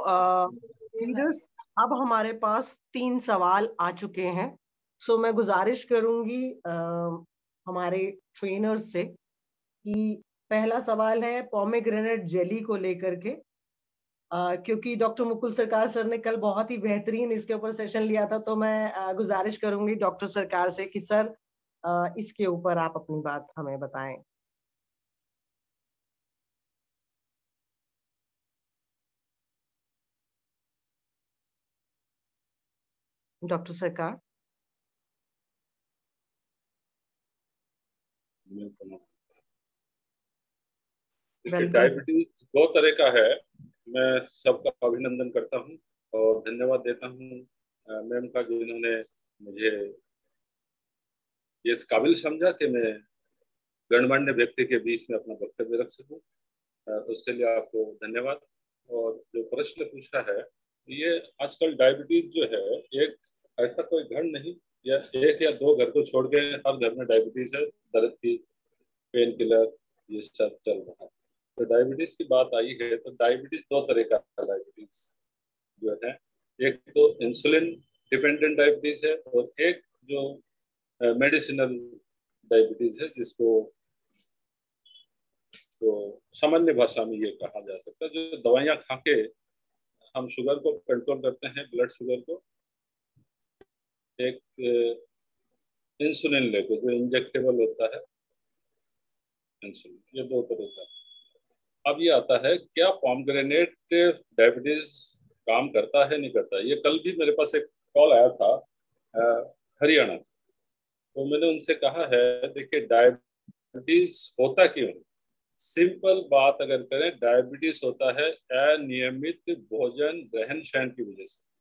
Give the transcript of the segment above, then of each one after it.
Leaders, अब हमारे पास 3 सवाल आ चुके हैं। सो मैं गुजारिश करूंगी हमारे ट्रेनर्स से कि पहला सवाल है पोमेग्रेनेट जेली को लेकर के, क्योंकि डॉक्टर मुकुल सरकार सर ने कल बहुत ही बेहतरीन इसके ऊपर सेशन लिया था, तो मैं गुजारिश करूंगी डॉक्टर सरकार से कि सर इसके ऊपर आप अपनी बात हमें बताएं। डॉक्टर सरकार। डायबिटीज दो तरह का है। मैं सबका अभिनंदन करता हूं और धन्यवाद देता हूं मैम का, जिन्होंने मुझे ये इस काबिल समझा कि मैं गणमान्य व्यक्ति के बीच में अपना वक्तव्य रख सकूं। उसके लिए आपको धन्यवाद। और जो प्रश्न पूछा है, ये आजकल डायबिटीज जो है, एक ऐसा कोई घर नहीं या एक या दो घर को छोड़ के हर घर में डायबिटीज है, दर्द की पेन किलर ये सब चल रहा है। तो डायबिटीज की बात आई है तो डायबिटीज दो तरह का डायबिटीज जो है, एक तो इंसुलिन डिपेंडेंट डायबिटीज है और एक जो मेडिसिनल डायबिटीज है, जिसको तो सामान्य भाषा में ये कहा जा सकता है, जो दवाइयाँ खा के हम शुगर को कंट्रोल करते हैं, ब्लड शुगर को। एक इंसुलिन लेके जो इंजेक्टेबल होता है इंसुलिन, ये दो तरह का। अब ये आता है, क्या पॉमग्रेनेट डायबिटीज काम करता है नहीं करता है? ये कल भी मेरे पास एक कॉल आया था हरियाणा से, तो मैंने उनसे कहा है, देखिए डायबिटीज होता क्यों है? सिंपल बात अगर करें, डायबिटीज होता है अनियमित भोजन रहन सहन की वजह से।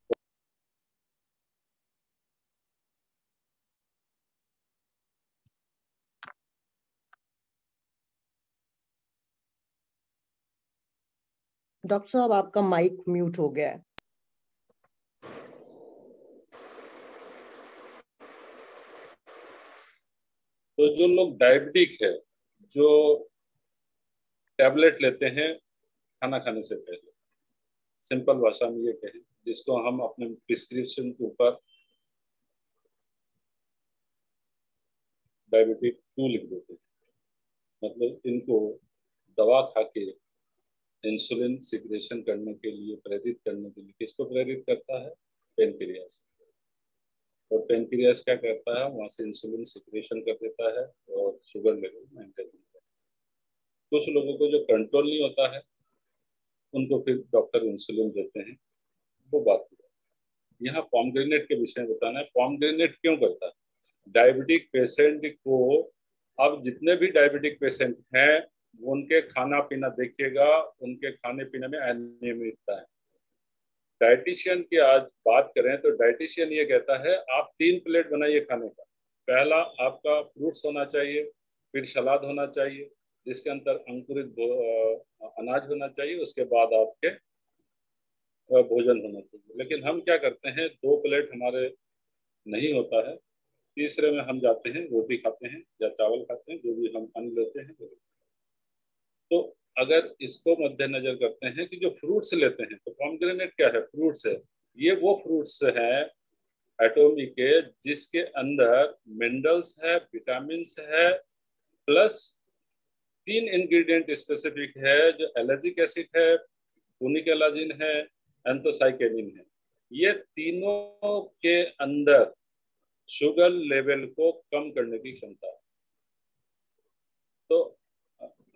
डॉक्टर साहब आपका माइक म्यूट हो गया है। तो जो लोग डायबिटिक है, जो टैबलेट लेते हैं खाना खाने से पहले, सिंपल भाषा में ये कहें, जिसको हम अपने प्रिस्क्रिप्शन के ऊपर डायबिटिक 2 लिख देते हैं, मतलब इनको दवा खा के इंसुलिन सिक्रेशन करने के लिए, प्रेरित करने के लिए, किसको प्रेरित करता है? पेनक्रियास। और पेनक्रियास क्या करता है? वहां से इंसुलिन सिक्रेशन कर देता है और शुगर लेवल मेंटेन होता है। कुछ लोगों को जो कंट्रोल नहीं होता है, उनको फिर डॉक्टर इंसुलिन देते हैं, वो बात है। यहाँ पॉमग्रेनेट के विषय में बताना है, पॉमग्रेनेट क्यों करता है डायबिटिक पेशेंट को। अब जितने भी डायबिटिक पेशेंट हैं, उनके खाना पीना देखिएगा, उनके खाने पीने में अनियमितता है। डाइटिशियन की आज बात करें तो डाइटिशियन ये कहता है, आप 3 प्लेट बनाइए खाने का। पहला आपका फ्रूट्स होना चाहिए, फिर सलाद होना चाहिए जिसके अंदर अंकुरित अनाज होना चाहिए, उसके बाद आपके भोजन होना चाहिए। लेकिन हम क्या करते हैं, 2 प्लेट हमारे नहीं होता है, तीसरे में हम जाते हैं रोटी खाते हैं या चावल खाते हैं, जो भी हम अन्न लेते हैं। तो अगर इसको मद्देनजर करते हैं कि जो फ्रूट्स लेते हैं, तो पॉमग्रेनेट क्या है? फ्रूट्स है। ये वो फ्रूट्स है एटोमी के जिसके अंदर मिनरल्स है, विटामिन है, प्लस 3 इंग्रेडिएंट स्पेसिफिक है, जो एलर्जिक एसिड है, फूनिक एलाजिन है, एंथोसाइकेनिन है। ये तीनों के अंदर शुगर लेवल को कम करने की क्षमता है। तो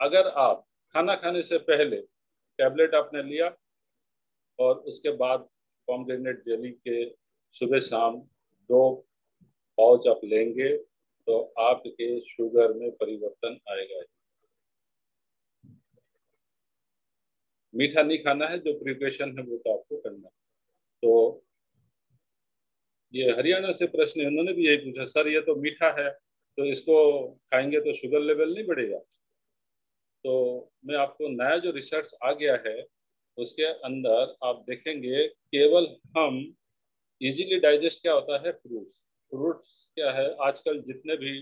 अगर आप खाना खाने से पहले टैबलेट आपने लिया और उसके बाद पॉमग्रेनेट जेली के सुबह शाम 2 पाउच आप लेंगे, तो आपके शुगर में परिवर्तन आएगा। मीठा नहीं खाना है, जो प्रिपरेशन है वो तो आपको करना है। तो ये हरियाणा से प्रश्न है, उन्होंने भी यही पूछा, सर ये तो मीठा है, तो इसको खाएंगे तो शुगर लेवल नहीं बढ़ेगा? तो मैं आपको नया जो रिसर्च आ गया है उसके अंदर आप देखेंगे, केवल हम इजीली डाइजेस्ट क्या होता है? फ्रूट्स। फ्रूट्स क्या है, आजकल जितने भी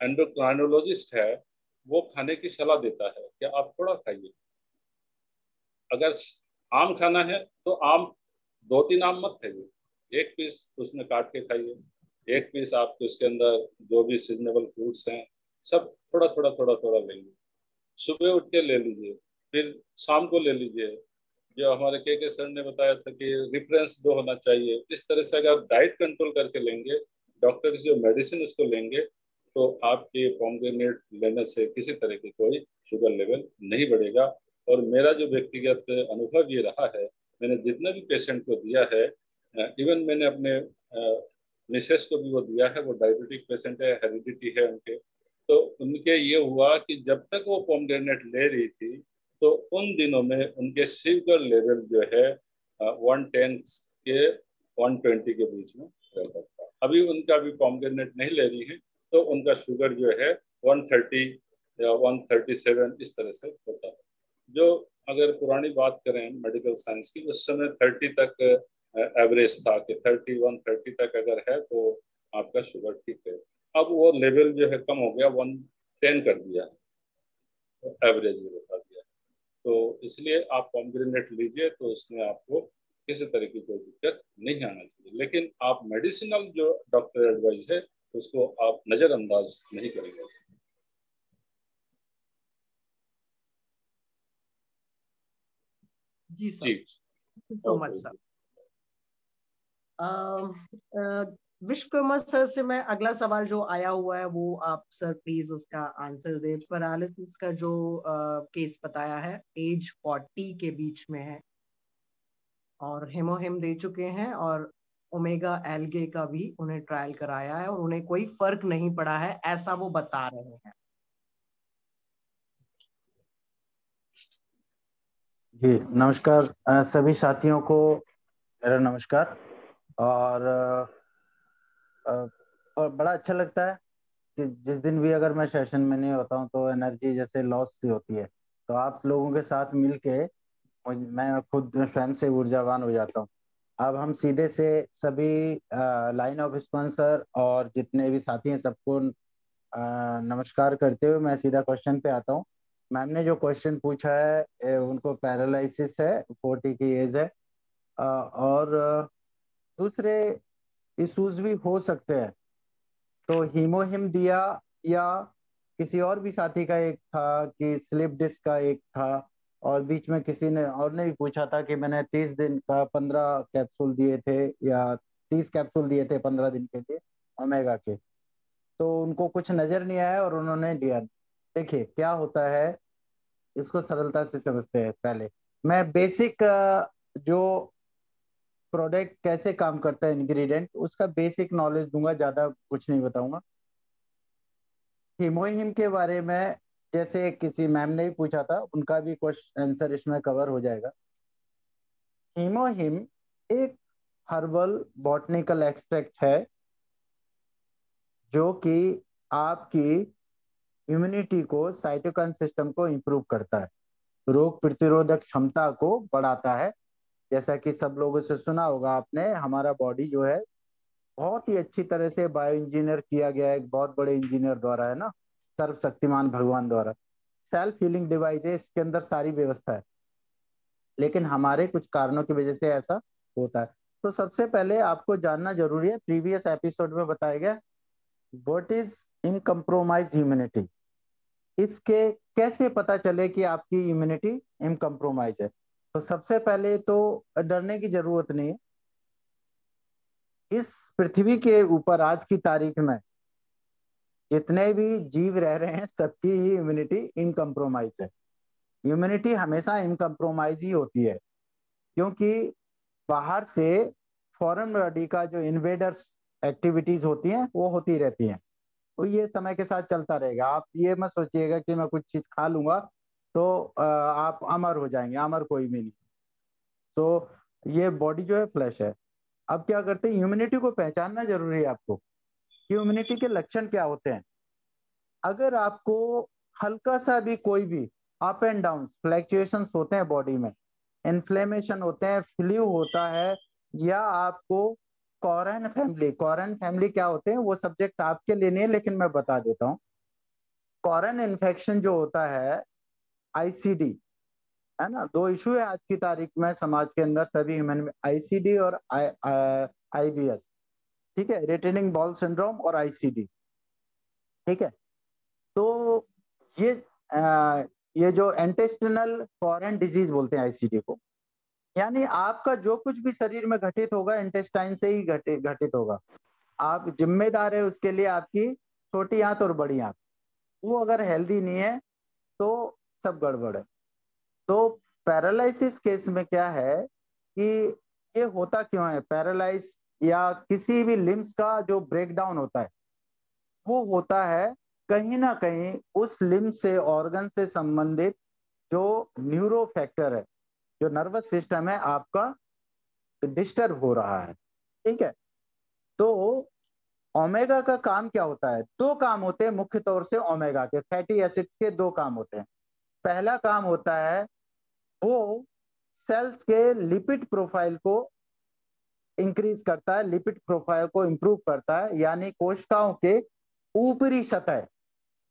एंडोक्राइनोलॉजिस्ट है वो खाने की सलाह देता है कि आप थोड़ा खाइए। अगर आम खाना है तो आम 2-3 आम मत खाइए, एक पीस उसमें काट के खाइए, एक पीस आप उसके अंदर जो भी सीजनेबल फ्रूट्स हैं सब थोड़ा थोड़ा थोड़ा थोड़ा लेंगे। सुबह उठ के ले लीजिए, फिर शाम को ले लीजिए। जो हमारे के सर ने बताया था कि रिफरेंस दो होना चाहिए, इस तरह से अगर डाइट कंट्रोल करके लेंगे, डॉक्टर जो मेडिसिन उसको लेंगे, तो आपके पोमग्रेनेट लेने से किसी तरह की कोई शुगर लेवल नहीं बढ़ेगा। और मेरा जो व्यक्तिगत अनुभव ये रहा है, मैंने जितना भी पेशेंट को दिया है, इवन मैंने अपने मिसेस को भी वो दिया है, वो डायबिटिक पेशेंट है, हेरिडिटी है उनके, तो उनके ये हुआ कि जब तक वो पोमग्रेनेट ले रही थी, तो उन दिनों में उनके शुगर लेवल जो है 110 के 120 के बीच में रहता था। अभी उनका भी पोमग्रेनेट नहीं ले रही है, तो उनका शुगर जो है 130 या 137 इस तरह से होता है। जो अगर पुरानी बात करें मेडिकल साइंस की, उस समय 30 तक एवरेज था कि 31-30 तक अगर है तो आपका शुगर ठीक है। अब वो लेवल जो है कम हो गया, 110 कर दिया, एवरेज में बता दिया। तो इसलिए आप पॉम्ग्रेनेट लीजिए तो इसमें आपको किसी तरह की कोई दिक्कत नहीं आना चाहिए, लेकिन आप मेडिसिनल जो डॉक्टर एडवाइस है उसको आप नजरअंदाज नहीं करेंगे। जी सर, जी। So much okay. Sir. Vishwakarma sir से मैं अगला सवाल जो आया हुआ है वो आप सर प्लीज उसका आंसर दे। पैरालिसिस का जो केस बताया है, एज 40 के बीच में है और हेमोहिम दे चुके हैं और ओमेगा एल्गे का भी उन्हें ट्रायल कराया है और उन्हें कोई फर्क नहीं पड़ा है, ऐसा वो बता रहे हैं। जी नमस्कार सभी साथियों को मेरा नमस्कार। और और बड़ा अच्छा लगता है कि जिस दिन भी अगर मैं सेशन में नहीं होता हूँ तो एनर्जी जैसे लॉस सी होती है, तो आप लोगों के साथ मिलके मैं खुद स्वयं से ऊर्जावान हो जाता हूँ। अब हम सीधे से सभी लाइन ऑफ स्पॉन्सर और जितने भी साथी हैं सबको नमस्कार करते हुए मैं सीधा क्वेश्चन पे आता हूँ। मैम ने जो क्वेश्चन पूछा है उनको पैरालिसिस है, 40 की एज है, और दूसरे इश्यूज भी हो सकते हैं। तो हीमोहिम दिया या किसी और भी साथी का एक था कि स्लिप डिस्क का एक था, और बीच में किसी ने और ने भी पूछा था कि मैंने 30 दिन का 15 कैप्सूल दिए थे या 30 कैप्सूल दिए थे 15 दिन के लिए ओमेगा के, तो उनको कुछ नजर नहीं आया और उन्होंने लिया। देखिए क्या होता है, इसको सरलता से समझते हैं। पहले मैं बेसिक जो प्रोडक्ट कैसे काम करता है, इंग्रेडिएंट, उसका बेसिक नॉलेज दूंगा, ज्यादा कुछ नहीं बताऊंगा। हीमोहिम के बारे में जैसे किसी मैम ने भी पूछा था, उनका भी क्वेश्चन आंसर इसमें कवर हो जाएगा। हीमोहिम एक हर्बल बॉटनिकल एक्सट्रैक्ट है जो कि आपकी इम्यूनिटी को, साइटोकाइन सिस्टम को इंप्रूव करता है, रोग प्रतिरोधक क्षमता को बढ़ाता है। जैसा कि सब लोगों से सुना होगा आपने, हमारा बॉडी जो है बहुत ही अच्छी तरह से बायो इंजीनियर किया गया है, एक बहुत बड़े इंजीनियर द्वारा, है ना, सर्वशक्तिमान भगवान द्वारा। सेल्फ हीलिंग डिवाइस है, इसके अंदर सारी व्यवस्था है, लेकिन हमारे कुछ कारणों की वजह से ऐसा होता है। तो सबसे पहले आपको जानना जरूरी है, प्रीवियस एपिसोड में बताया गया व्हाट इज इनकम्प्रोमाइज इम्यूनिटी। इसके कैसे पता चले कि आपकी इम्यूनिटी इनकम्प्रोमाइज है। तो सबसे पहले तो डरने की जरूरत नहीं है। इस पृथ्वी के ऊपर आज की तारीख में जितने भी जीव रह रहे हैं सबकी ही इम्यूनिटी इनकम्प्रोमाइज है। इम्यूनिटी हमेशा इनकम्प्रोमाइज ही होती है, क्योंकि बाहर से फॉरेन बॉडी का जो इन्वेडर्स एक्टिविटीज होती हैं वो होती रहती हैं, तो ये समय के साथ चलता रहेगा। आप ये मत सोचिएगा कि मैं कुछ चीज खा लूंगा तो आप अमर हो जाएंगे, अमर कोई भी नहीं। तो ये बॉडी जो है फ्लैश है। अब क्या करते हैं, ह्यूमिनिटी को पहचानना जरूरी है आपको कि ह्यूमिनिटी के लक्षण क्या होते हैं। अगर आपको हल्का सा भी कोई भी अप एंड डाउन फ्लैक्चुएशंस होते हैं बॉडी में, इन्फ्लेमेशन होते हैं, फ्लू होता है, या आपको कॉरन फैमिली क्या होते हैं वो सब्जेक्ट आपके लिए नहीं है, लेकिन मैं बता देता हूँ। कॉरन इन्फेक्शन जो होता है, आईसीडी, है ना। दो इशू है आज की तारीख में समाज के अंदर सभी ह्यूमन में, आईसीडी और आईबीएस, ठीक है, रिटेनिंग बॉल सिंड्रोम और आईसीडी, ठीक है। तो ये ये जो इंटेस्टिनल फॉरेन डिजीज बोलते हैं आईसीडी को, यानी आपका जो कुछ भी शरीर में घटित होगा इंटेस्टाइन से ही घटित होगा। आप जिम्मेदार है उसके लिए आपकी छोटी आंत और बड़ी आंत, वो अगर हेल्दी नहीं है तो सब गड़बड़ है। तो पैरालिसिस केस में क्या है कि ये होता क्यों है, पैरालाइज या किसी भी लिम्स का जो ब्रेकडाउन होता है वो होता है कहीं ना कहीं उस लिम्ब से, ऑर्गन से संबंधित जो न्यूरो फैक्टर है, जो नर्वस सिस्टम है आपका डिस्टर्ब हो रहा है, ठीक है। तो ओमेगा का काम क्या होता है, दो काम होते हैं मुख्य तौर से ओमेगा के, फैटी एसिड्स के दो काम होते हैं। पहला काम होता है वो सेल्स के लिपिड प्रोफाइल को इंक्रीज करता है, लिपिड प्रोफाइल को इंप्रूव करता है, यानी कोशिकाओं के ऊपरी सतह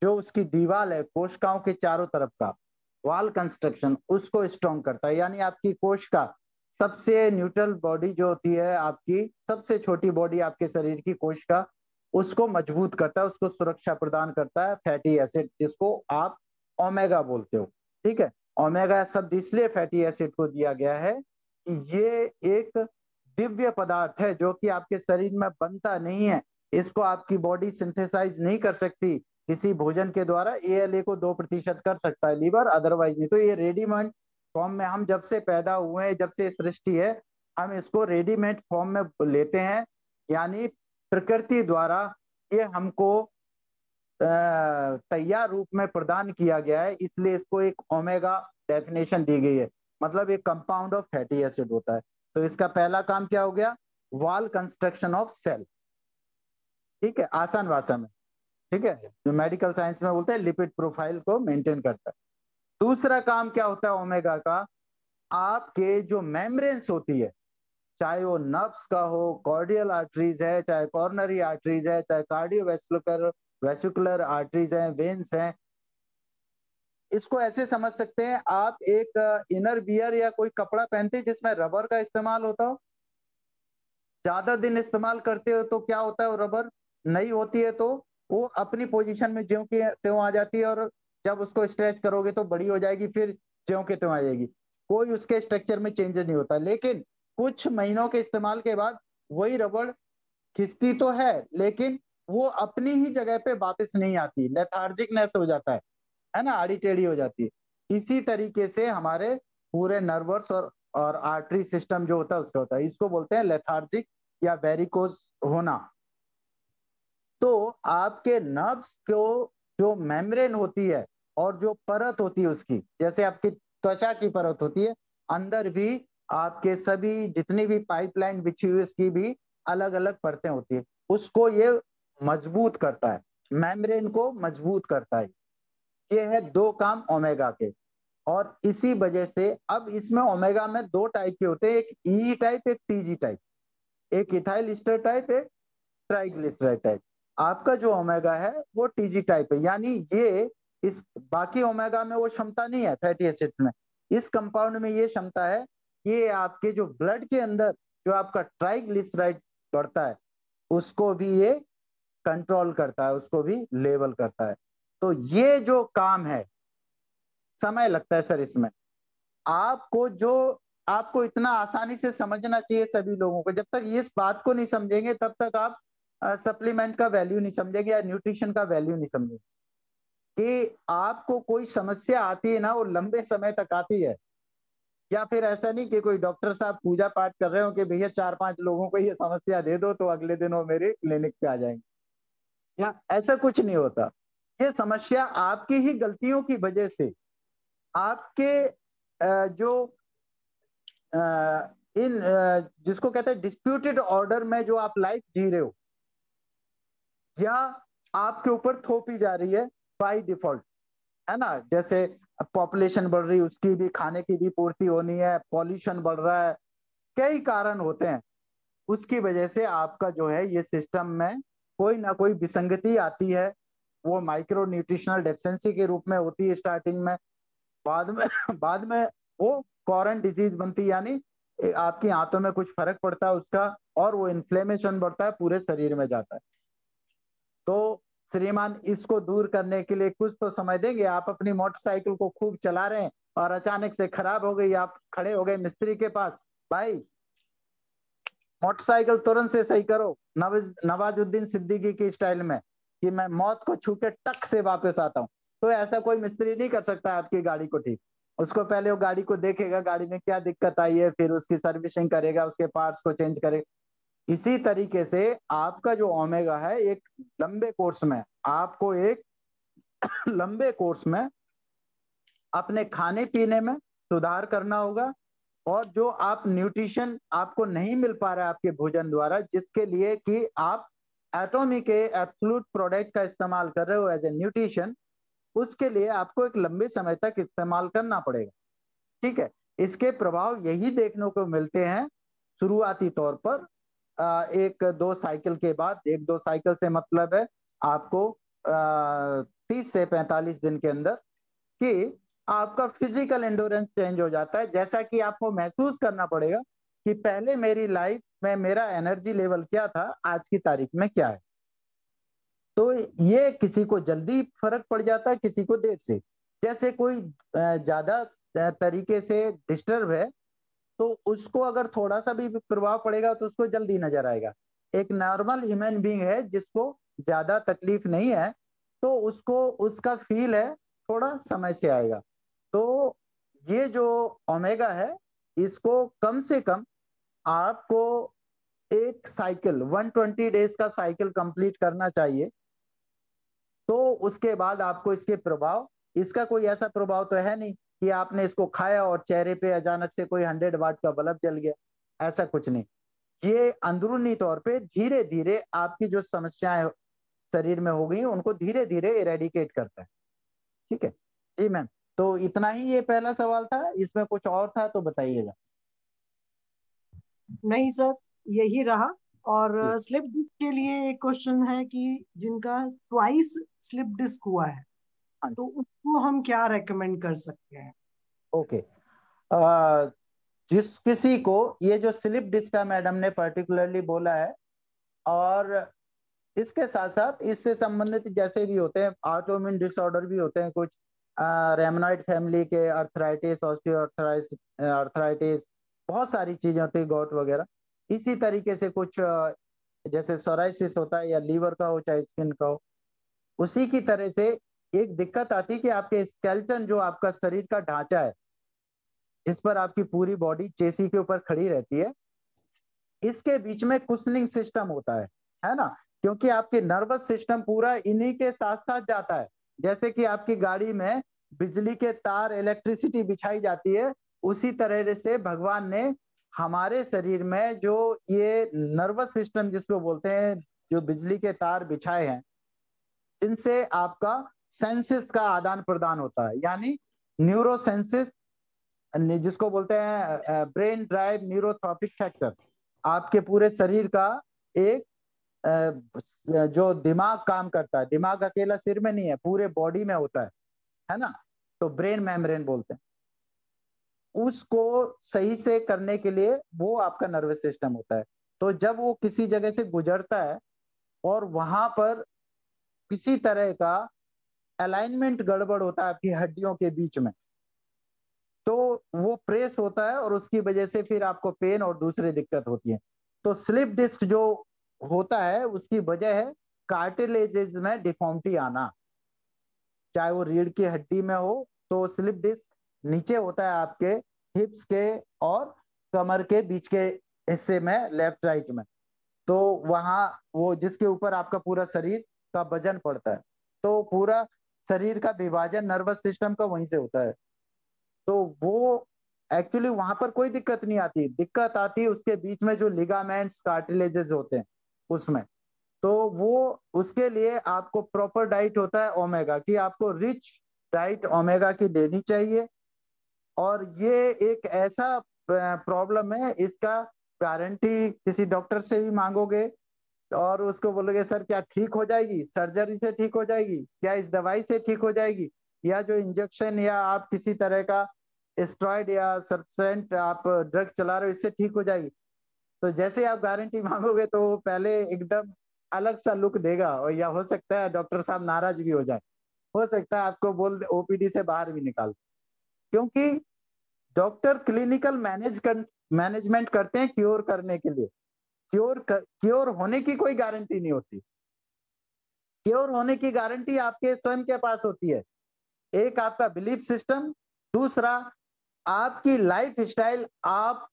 जो उसकी दीवार है कोशिकाओं के चारों तरफ का वॉल कंस्ट्रक्शन, उसको स्ट्रॉन्ग करता है। यानी आपकी कोशिका सबसे न्यूट्रल बॉडी जो होती है, आपकी सबसे छोटी बॉडी आपके शरीर की कोशिका, उसको मजबूत करता है, उसको सुरक्षा प्रदान करता है फैटी एसिड, जिसको आप ओमेगा बोलते हो, ठीक है। ओमेगा शब्द इसलिए फैटी एसिड को दिया गया है कि ये एक दिव्य पदार्थ है जो कि आपके शरीर में बनता नहीं है, इसको आपकी बॉडी सिंथेसाइज नहीं कर सकती किसी भोजन के द्वारा। एएलए को 2% कर सकता है लीवर, अदरवाइज नहीं। तो ये रेडीमेड फॉर्म में हम जब से पैदा हुए हैं, जब से सृष्टि है, हम इसको रेडीमेड फॉर्म में लेते हैं, यानी प्रकृति द्वारा ये हमको तैयार रूप में प्रदान किया गया है, इसलिए इसको एक ओमेगा डेफिनेशन दी गई है, मतलब एक कंपाउंड ऑफ फैटी एसिड होता है। तो इसका पहला काम क्या हो गया, वॉल कंस्ट्रक्शन ऑफ सेल, ठीक है, आसान भाषा में, ठीक है, जो मेडिकल साइंस में बोलते हैं लिपिड प्रोफाइल को मेंटेन करता है। दूसरा काम क्या होता है ओमेगा का, आपके जो मेम्ब्रेन्स होती है, चाहे वो नर्व्स का हो, कॉर्डियल आर्टरीज है, चाहे कॉर्नरी आर्टरीज है, चाहे कार्डियोवैस्कुलर वेस्कुलर आर्टरीज हैं, वेन्स हैं, इसको ऐसे समझ सकते हैं आप एक इनर वियर या कोई कपड़ा पहनते हैं जिसमें रबर का इस्तेमाल होता हो, ज्यादा दिन इस्तेमाल करते हो तो क्या होता है, वो रबर नहीं होती है तो वो अपनी पोजीशन में ज्यों की त्यों आ जाती है, और जब उसको स्ट्रेच करोगे तो बड़ी हो जाएगी, फिर ज्यों के त्यों आ जाएगी, कोई उसके स्ट्रक्चर में चेंज नहीं होता। लेकिन कुछ महीनों के इस्तेमाल के बाद वही रबड़ खिंचती तो है लेकिन वो अपनी ही जगह पे वापस नहीं आती, लेथार्जिकनेस हो जाता है ना, आड़ी टेढ़ी हो जाती है। इसी तरीके से हमारे पूरे नर्वस और आर्टरी सिस्टम जो होता है उसका होता है, इसको बोलते हैं लेथार्जिक या वेरिकोज होना। तो आपके नर्व्स को जो मेम्ब्रेन होती है और जो परत होती है उसकी, जैसे आपकी त्वचा की परत होती है, अंदर भी आपके सभी जितनी भी पाइपलाइन बिछी हुई उसकी भी अलग अलग परतें होती है, उसको ये मजबूत करता है, मेम्ब्रेन को मजबूत करता है। ये है दो काम ओमेगा के। और इसी वजह से अब इसमें ओमेगा में दो टाइप के होते हैं, एक ई टाइप एक टीजी टाइप, एक इथाइल ईस्टर टाइप एक ट्राइग्लिसराइड टाइप। आपका जो ओमेगा है वो टीजी टाइप है, यानी ये इस बाकी ओमेगा में वो क्षमता नहीं है फैटी एसिड्स में, इस कंपाउंड में ये क्षमता है, ये आपके जो ब्लड के अंदर जो आपका ट्राइग्लिसराइड बढ़ता है उसको भी ये कंट्रोल करता है, उसको भी लेवल करता है। तो ये जो काम है, समय लगता है सर इसमें, आपको जो आपको इतना आसानी से समझना चाहिए सभी लोगों को, जब तक ये इस बात को नहीं समझेंगे तब तक आप सप्लीमेंट का वैल्यू नहीं समझेंगे या न्यूट्रिशन का वैल्यू नहीं समझेंगे। कि आपको कोई समस्या आती है ना वो लंबे समय तक आती है, या फिर ऐसा नहीं कि कोई डॉक्टर साहब पूजा पाठ कर रहे हो कि भैया 4-5 लोगों को ये समस्या दे दो तो अगले दिन वो मेरे क्लिनिक पे आ जाएंगे, या ऐसा कुछ नहीं होता। ये समस्या आपकी ही गलतियों की वजह से, आपके जो इन जिसको कहते हैं डिस्प्यूटेड ऑर्डर में जो आप लाइफ जी रहे हो, या आपके ऊपर थोपी जा रही है बाय डिफॉल्ट, है ना, जैसे पॉपुलेशन बढ़ रही है उसकी भी, खाने की भी पूर्ति होनी है, पॉल्यूशन बढ़ रहा है, कई कारण होते हैं, उसकी वजह से आपका जो है ये सिस्टम में कोई ना कोई विसंगति आती है। वो माइक्रो न्यूट्रिशनल डेफिशिएंसी के रूप में होती है स्टार्टिंग में, बाद में बाद में वो फॉरेन डिजीज बनती है, यानी आपकी आंतों में कुछ फर्क पड़ता है उसका, और वो इन्फ्लेमेशन बढ़ता है, पूरे शरीर में जाता है। तो श्रीमान इसको दूर करने के लिए कुछ तो समय देंगे। आप अपनी मोटरसाइकिल को खूब चला रहे हैं और अचानक से खराब हो गई, आप खड़े हो गए मिस्त्री के पास, भाई मोटरसाइकिल तुरंत से सही करो, नवाजुद्दीन सिद्दीकी की स्टाइल में, कि मैं मौत को छू के टक से वापस आता हूँ। तो ऐसा कोई मिस्त्री नहीं कर सकता आपकी गाड़ी को ठीक। उसको पहले वो गाड़ी को देखेगा, गाड़ी में क्या दिक्कत आई है, फिर उसकी सर्विसिंग करेगा, उसके पार्ट्स को चेंज करेगा। इसी तरीके से आपका जो ओमेगा है, एक लंबे कोर्स में आपको एक लंबे कोर्स में अपने खाने पीने में सुधार करना होगा, और जो आप न्यूट्रिशन आपको नहीं मिल पा रहा है आपके भोजन द्वारा, जिसके लिए कि आप एटॉमी के एब्सोल्यूट प्रोडक्ट का इस्तेमाल कर रहे हो एज ए न्यूट्रिशन, उसके लिए आपको एक लंबे समय तक इस्तेमाल करना पड़ेगा। ठीक है, इसके प्रभाव यही देखने को मिलते हैं शुरुआती तौर पर, एक दो साइकिल के बाद। एक दो साइकिल से मतलब है आपको 30 से 45 दिन के अंदर, कि आपका फिजिकल एंडोरेंस चेंज हो जाता है। जैसा कि आपको महसूस करना पड़ेगा कि पहले मेरी लाइफ में मेरा एनर्जी लेवल क्या था, आज की तारीख में क्या है। तो ये किसी को जल्दी फर्क पड़ जाता है, किसी को देर से। जैसे कोई ज्यादा तरीके से डिस्टर्ब है, तो उसको अगर थोड़ा सा भी प्रभाव पड़ेगा तो उसको जल्दी नजर आएगा। एक नॉर्मल ह्यूमन बीइंग है जिसको ज्यादा तकलीफ नहीं है, तो उसको उसका फील है थोड़ा समय से आएगा। तो ये जो ओमेगा है, इसको कम से कम आपको एक साइकिल 120 डेज का साइकिल कंप्लीट करना चाहिए। तो उसके बाद आपको इसके प्रभाव, इसका कोई ऐसा प्रभाव तो है नहीं कि आपने इसको खाया और चेहरे पे अचानक से कोई 100 वाट का बल्ब जल गया, ऐसा कुछ नहीं। ये अंदरूनी तौर पे धीरे धीरे आपकी जो समस्याएं शरीर में हो गई उनको धीरे धीरे इरेडिकेट करता है। ठीक है जी मैम, तो इतना ही ये पहला सवाल था, इसमें कुछ और था तो बताइएगा। नहीं सर, यही रहा। और जी, स्लिप डिस्क के लिए एक क्वेश्चन है कि जिनका ट्वाइस स्लिप डिस्क हुआ है, हाँ जी, तो उसको हम क्या रेकमेंड कर सकते हैं? ओके। जिस किसी को ये जो स्लिप डिस्क का मैडम ने पर्टिकुलरली बोला है, और इसके साथ साथ इससे संबंधित जैसे भी होते हैं ऑटोइम्यून डिसऑर्डर भी होते हैं कुछ, रेमनॉइड फैमिली के अर्थराइटिस, ऑस्टियोआर्थराइटिस, अर्थराइटिस, बहुत सारी चीजें होती है, गॉट वगैरह। इसी तरीके से कुछ जैसे सोराइसिस होता है, या लीवर का हो चाहे स्किन का हो, उसी की तरह से एक दिक्कत आती है कि आपके स्केलेटन, जो आपका शरीर का ढांचा है, जिस पर आपकी पूरी बॉडी चेसी के ऊपर खड़ी रहती है, इसके बीच में कुशनिंग सिस्टम होता है ना। क्योंकि आपके नर्वस सिस्टम पूरा इन्हीं के साथ साथ जाता है। जैसे कि आपकी गाड़ी में बिजली के तार, इलेक्ट्रिसिटी बिछाई जाती है, उसी तरह से भगवान ने हमारे शरीर में जो ये नर्वस सिस्टम जिसको बोलते हैं, जो बिजली के तार बिछाए हैं, जिनसे आपका सेंसेस का आदान प्रदान होता है, यानी न्यूरोसेंसिस, जिसको बोलते हैं ब्रेन ड्राइव न्यूरोट्रॉपिक फैक्टर, आपके पूरे शरीर का एक जो दिमाग काम करता है, दिमाग अकेला सिर में नहीं है, पूरे बॉडी में होता है ना। तो ब्रेन मेम्ब्रेन बोलते हैं उसको। सही से करने के लिए वो आपका नर्वस सिस्टम होता है। तो जब वो किसी जगह से गुजरता है और वहां पर किसी तरह का अलाइनमेंट गड़बड़ होता है आपकी हड्डियों के बीच में, तो वो प्रेस होता है और उसकी वजह से फिर आपको पेन और दूसरी दिक्कत होती है। तो स्लिप डिस्क जो होता है उसकी वजह है कार्टिलेजेस में डिफॉर्मिटी आना, चाहे वो रीढ़ की हड्डी में हो। तो स्लिप डिस्क नीचे होता है आपके हिप्स के और कमर के बीच के हिस्से में, लेफ्ट राइट में। तो वहां वो जिसके ऊपर आपका पूरा शरीर का वजन पड़ता है, तो पूरा शरीर का विभाजन नर्वस सिस्टम का वहीं से होता है। तो वो एक्चुअली वहां पर कोई दिक्कत नहीं आती, दिक्कत आती है उसके बीच में जो लिगामेंट्स, कार्टिलेजेस होते हैं उसमें। तो वो उसके लिए आपको प्रॉपर डाइट होता है ओमेगा की, आपको रिच डाइट ओमेगा की लेनी चाहिए। और ये एक ऐसा प्रॉब्लम है, इसका गारंटी किसी डॉक्टर से भी मांगोगे और उसको बोलोगे सर क्या ठीक हो जाएगी, सर्जरी से ठीक हो जाएगी, क्या इस दवाई से ठीक हो जाएगी, या जो इंजेक्शन या आप किसी तरह का स्टेरॉइड या सब्सटेंट आप ड्रग चला रहे हो, इससे ठीक हो जाएगी। तो जैसे आप गारंटी मांगोगे तो वो पहले एकदम अलग सा लुक देगा, और या हो सकता है डॉक्टर साहब नाराज भी हो जाए, हो सकता है आपको बोल दे ओपीडी से बाहर भी निकाल, क्योंकि डॉक्टर क्लिनिकल मैनेजमेंट करते हैं क्योर करने के लिए। क्योर होने की कोई गारंटी नहीं होती। क्योर होने की गारंटी आपके स्वयं के पास होती है। एक आपका बिलीफ सिस्टम, दूसरा आपकी लाइफ स्टाइल आप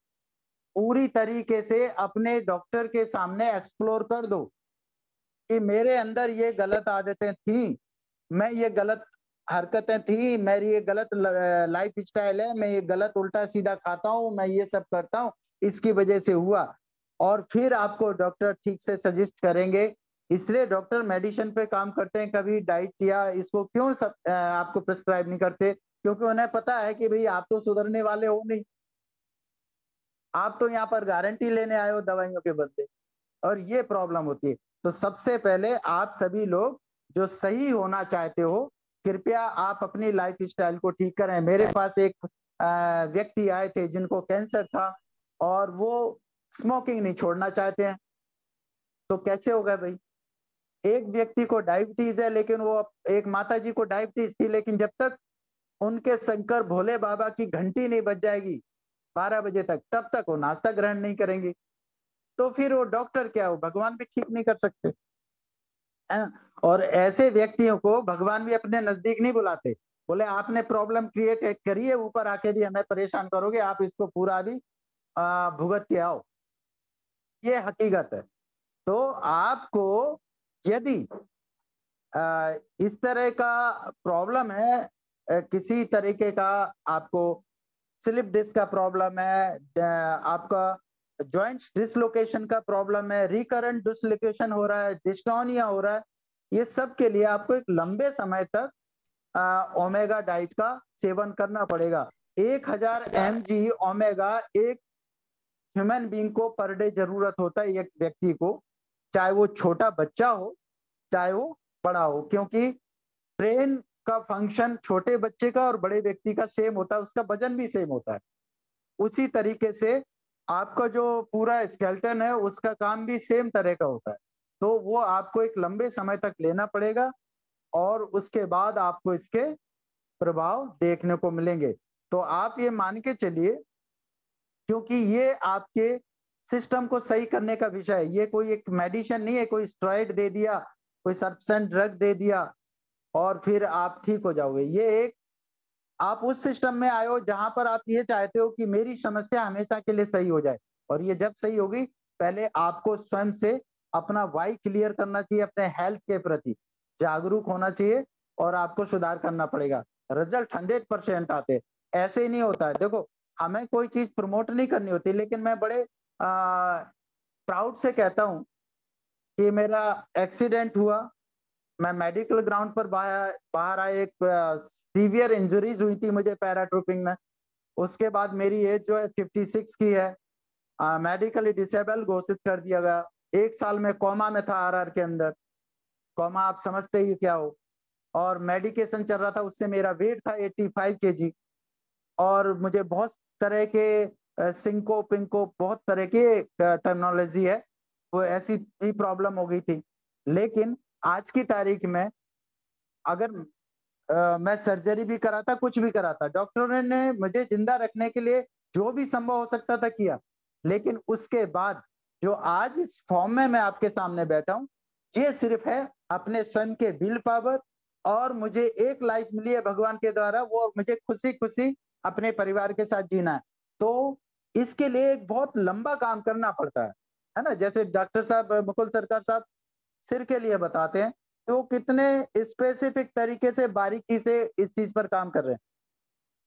पूरी तरीके से अपने डॉक्टर के सामने एक्सप्लोर कर दो कि मेरे अंदर ये गलत आदतें थी, मैं ये गलत हरकतें थी, मेरी ये गलत लाइफ स्टाइल है, मैं ये गलत उल्टा सीधा खाता हूँ, मैं ये सब करता हूँ, इसकी वजह से हुआ। और फिर आपको डॉक्टर ठीक से सजेस्ट करेंगे। इसलिए डॉक्टर मेडिसिन पे काम करते हैं, कभी डाइट या इसको क्यों सब आपको प्रिस्क्राइब नहीं करते, क्योंकि उन्हें पता है कि भाई आप तो सुधरने वाले हो नहीं, आप तो यहाँ पर गारंटी लेने आए हो दवाइयों के बदले, और ये प्रॉब्लम होती है। तो सबसे पहले आप सभी लोग जो सही होना चाहते हो, कृपया आप अपनी लाइफ स्टाइल को ठीक करें। मेरे पास एक व्यक्ति आए थे जिनको कैंसर था और वो स्मोकिंग नहीं छोड़ना चाहते हैं, तो कैसे होगा भाई? एक व्यक्ति को डायबिटीज है, लेकिन वो एक माता जी को डायबिटीज थी, लेकिन जब तक उनके शंकर भोले बाबा की घंटी नहीं बज जाएगी 12 बजे तक, तब तक वो नाश्ता ग्रहण नहीं करेंगे। तो फिर वो डॉक्टर क्या हो, भगवान भी ठीक नहीं कर सकते, है ना? और ऐसे व्यक्तियों को भगवान भी अपने नजदीक नहीं बुलाते, बोले आपने प्रॉब्लम क्रिएट करी है, ऊपर आके भी हमें परेशान करोगे, आप इसको पूरा भी भुगत के आओ। ये हकीकत है। तो आपको यदि इस तरह का प्रॉब्लम है, किसी तरीके का आपको स्लिप डिस्क का प्रॉब्लम है, आपका जॉइंट्स डिसलोकेशन का प्रॉब्लम है, रिकरेंट डिसलोकेशन हो रहा है, डिस्टोनिया हो रहा है, ये सब के लिए आपको एक लंबे समय तक ओमेगा डाइट का सेवन करना पड़ेगा। 1000 mg ओमेगा एक ह्यूमन बीइंग को पर डे जरूरत होता है, एक व्यक्ति को, चाहे वो छोटा बच्चा हो चाहे वो बड़ा हो, क्योंकि ब्रेन का फंक्शन छोटे बच्चे का और बड़े व्यक्ति का सेम होता है, उसका वजन भी सेम होता है। उसी तरीके से आपका जो पूरा स्केलेटन है उसका काम भी सेम तरह का होता है। तो वो आपको एक लंबे समय तक लेना पड़ेगा और उसके बाद आपको इसके प्रभाव देखने को मिलेंगे। तो आप ये मान के चलिए, क्योंकि ये आपके सिस्टम को सही करने का विषय है, ये कोई एक मेडिसिन नहीं है, कोई स्टेरॉइड दे दिया, कोई सब्सटेंट ड्रग दे दिया और फिर आप ठीक हो जाओगे। ये एक आप उस सिस्टम में आए हो जहां पर आप ये चाहते हो कि मेरी समस्या हमेशा के लिए सही हो जाए, और ये जब सही होगी, पहले आपको स्वयं से अपना वाई क्लियर करना चाहिए, अपने हेल्थ के प्रति जागरूक होना चाहिए और आपको सुधार करना पड़ेगा। रिजल्ट 100% आते, ऐसे ही नहीं होता है। देखो, हमें कोई चीज प्रमोट नहीं करनी होती, लेकिन मैं बड़े प्राउड से कहता हूं कि मेरा एक्सीडेंट हुआ, मैं मेडिकल ग्राउंड पर बाहर आए, एक सीवियर इंजरीज हुई थी मुझे पैराट्रूपिंग में। उसके बाद मेरी एज जो है 56 की है, मेडिकली डिसेबल घोषित कर दिया गया। 1 साल में कोमा में था, आरआर के अंदर। कोमा आप समझते ही क्या हो, और मेडिकेशन चल रहा था, उससे मेरा वेट था 85 kg, और मुझे बहुत तरह के सिंको पिंको बहुत तरह के टर्मिनोलॉजी है, वो ऐसी भी प्रॉब्लम हो गई थी। लेकिन आज की तारीख में अगर मैं सर्जरी भी कराता, कुछ भी कराता, डॉक्टरों ने मुझे जिंदा रखने के लिए जो भी संभव हो सकता था किया, लेकिन उसके बाद जो आज इस फॉर्म में मैं आपके सामने बैठा हूं, ये सिर्फ है अपने स्वयं के विल पावर, और मुझे एक लाइफ मिली है भगवान के द्वारा, वो मुझे खुशी खुशी अपने परिवार के साथ जीना है। तो इसके लिए एक बहुत लंबा काम करना पड़ता है ना? जैसे डॉक्टर साहब मुकुल सरकार साहब सिर के लिए बताते हैं, तो कितने स्पेसिफिक तरीके से बारीकी से इस चीज पर काम कर रहे हैं।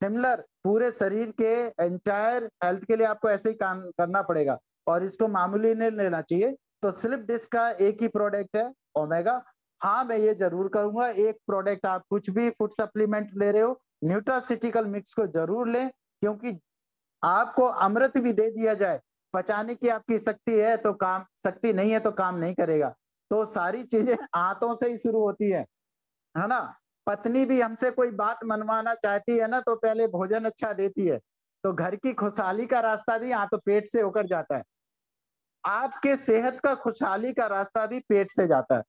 सिमिलर पूरे शरीर के एंटायर हेल्थ के लिए आपको ऐसे ही काम करना पड़ेगा, और इसको मामूली नहीं लेना चाहिए। तो स्लिप डिस्क का एक ही प्रोडक्ट है ओमेगा। हाँ, मैं ये जरूर करूंगा, एक प्रोडक्ट आप कुछ भी फूड सप्लीमेंट ले रहे हो, न्यूट्रासिटिकल मिक्स को जरूर लें, क्योंकि आपको अमृत भी दे दिया जाए, पचाने की आपकी शक्ति है तो काम, शक्ति नहीं है तो काम नहीं करेगा। तो सारी चीजें हाथों से ही शुरू होती है ना? पत्नी भी हमसे कोई बात मनवाना चाहती है ना, तो पहले भोजन अच्छा देती है। तो घर की खुशहाली का रास्ता भी यहाँ तो पेट से होकर जाता है। आपके सेहत का खुशहाली का रास्ता भी पेट से जाता है।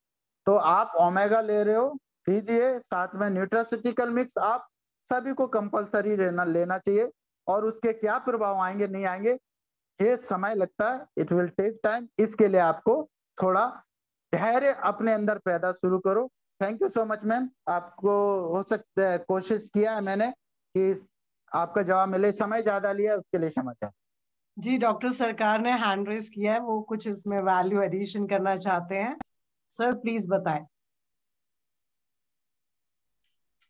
तो आप ओमेगा ले रहे हो, लीजिए, साथ में न्यूट्रास्यूटिकल मिक्स आप सभी को कंपलसरी लेना चाहिए। और उसके क्या प्रभाव आएंगे नहीं आएंगे, ये समय लगता है, इट विल टेक टाइम। इसके लिए आपको थोड़ा धैर्य अपने अंदर पैदा शुरू करो। Thank you so much ma'am, आपको हो सकता है कोशिश किया है मैंने कि आपका जवाब मिले, समय ज्यादा लिया उसके लिए क्षमा चाहता हूं। जी, डॉक्टर सरकार ने हैंड रेस किया है, वो कुछ इसमें वैल्यू एडिशन करना चाहते हैं। सर प्लीज बताएं।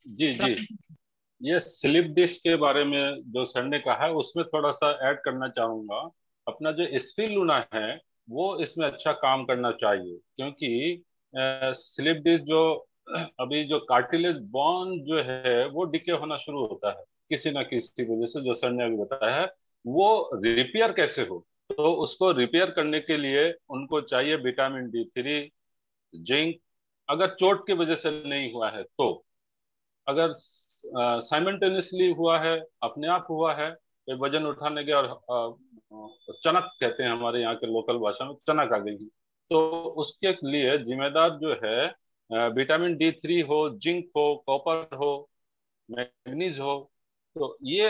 जी जी, ये स्लिप डिस्क के बारे में जो सर ने कहा है उसमें थोड़ा सा ऐड करना चाहूंगा। अपना जो स्पिरुलिना है वो इसमें अच्छा काम करना चाहिए, क्योंकि स्लिप डिस्क जो अभी जो कार्टिलेज बॉन जो है वो डिके होना शुरू होता है किसी ना किसी वजह से, जो सर ने अभी बताया है। वो रिपेयर कैसे हो, तो उसको रिपेयर करने के लिए उनको चाहिए विटामिन D3, जिंक। अगर चोट की वजह से नहीं हुआ है तो, अगर साइमल्टेनियसली हुआ है, अपने आप हुआ है, कोई वजन उठाने गया और चनक कहते हैं हमारे यहाँ के लोकल भाषा में, चनक आ गई, तो उसके लिए जिम्मेदार जो है विटामिन D3 हो, जिंक हो, कॉपर हो, मैग्नीज हो। तो ये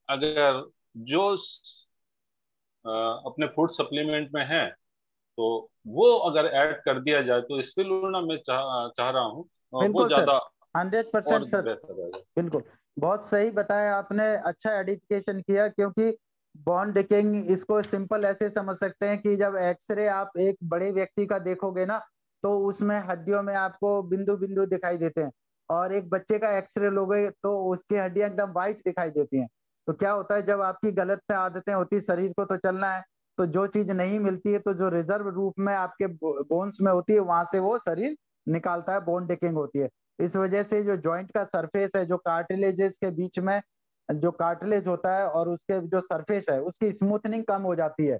अगर जो अपने फूड सप्लीमेंट में है, तो वो अगर ऐड कर दिया जाए तो स्पिरुलिना में चाह रहा हूँ वो बिल्कुल सर, ज्यादा 100% और सर, बेहतर रहेगा। बिल्कुल। बहुत सही बताया आपने, अच्छा एडिफिकेशन किया। क्योंकि बॉन्ड डिकेइंग, इसको सिंपल ऐसे समझ सकते हैं कि जब एक्सरे आप एक बड़े व्यक्ति का देखोगे ना, तो उसमें हड्डियों में आपको बिंदु बिंदु दिखाई देते हैं। और एक बच्चे का एक्सरे लोगे तो उसकी हड्डियां एकदम वाइट दिखाई देती हैं। तो क्या होता है, जब आपकी गलत आदतें होती है, शरीर को तो चलना है, तो जो चीज नहीं मिलती है तो जो रिजर्व रूप में आपके बोन्स में होती है, वहां से वो शरीर निकालता है, बोन डिकेइंग होती है। इस वजह से जो जॉइंट का सरफेस है, जो कार्टिलेजेस के बीच में जो कार्टिलेज होता है और उसके जो सरफेस है, उसकी स्मूथनिंग कम हो जाती है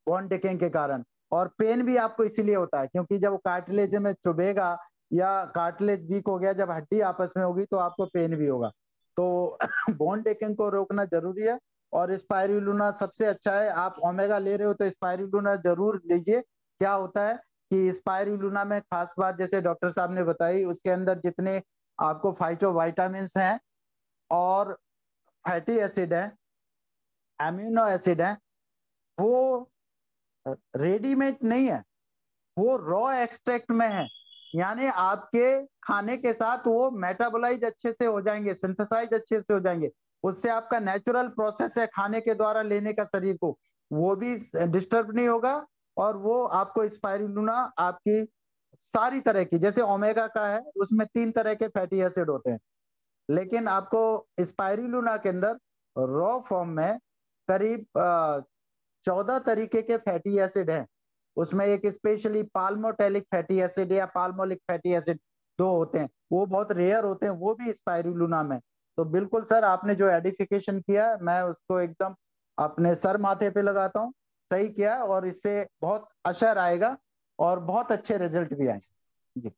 बोन डिकेइंग के कारण। और पेन भी आपको इसीलिए होता है, क्योंकि जब वो कार्टिलेज में चुभेगा या कार्टिलेज वीक हो गया, जब हड्डी आपस में होगी तो आपको पेन भी होगा। तो बोन डिकेइंग को रोकना जरूरी है। और स्पाइरुलिना सबसे अच्छा है। आप ओमेगा ले रहे हो तो स्पाइरुलिना जरूर लीजिए। क्या होता है कि स्पाइरुलिना में खास बात, जैसे डॉक्टर साहब ने बताई, उसके अंदर जितने आपको फाइटो वाइटामिन हैं और फैटी एसिड है, एमिनो एसिड है, वो रेडीमेड नहीं है, वो रॉ एक्सट्रैक्ट में है। यानी आपके खाने के साथ वो मेटाबोलाइज अच्छे से हो जाएंगे, सिंथेसाइज अच्छे से हो जाएंगे। उससे आपका नेचुरल प्रोसेस है खाने के द्वारा लेने का शरीर को, वो भी डिस्टर्ब नहीं होगा। और वो आपको स्पाइरुलिना आपकी सारी तरह की, जैसे ओमेगा का है उसमें 3 तरह के फैटी एसिड होते हैं, लेकिन आपको स्पाइरुलिना के अंदर रॉ फॉर्म में करीब 14 तरीके के फैटी एसिड हैं। उसमें एक स्पेशली पाल्मोटेलिक फैटी एसिड या पाल्मोलिक फैटी एसिड 2 होते हैं, वो बहुत रेयर होते हैं, वो भी स्पाइरुलिना में। तो बिल्कुल सर, आपने जो एडिफिकेशन किया, मैं उसको एकदम अपने सर माथे पे लगाता हूँ। सही किया, और इससे बहुत असर आएगा और बहुत अच्छे रिजल्ट भी आएंगे। जी।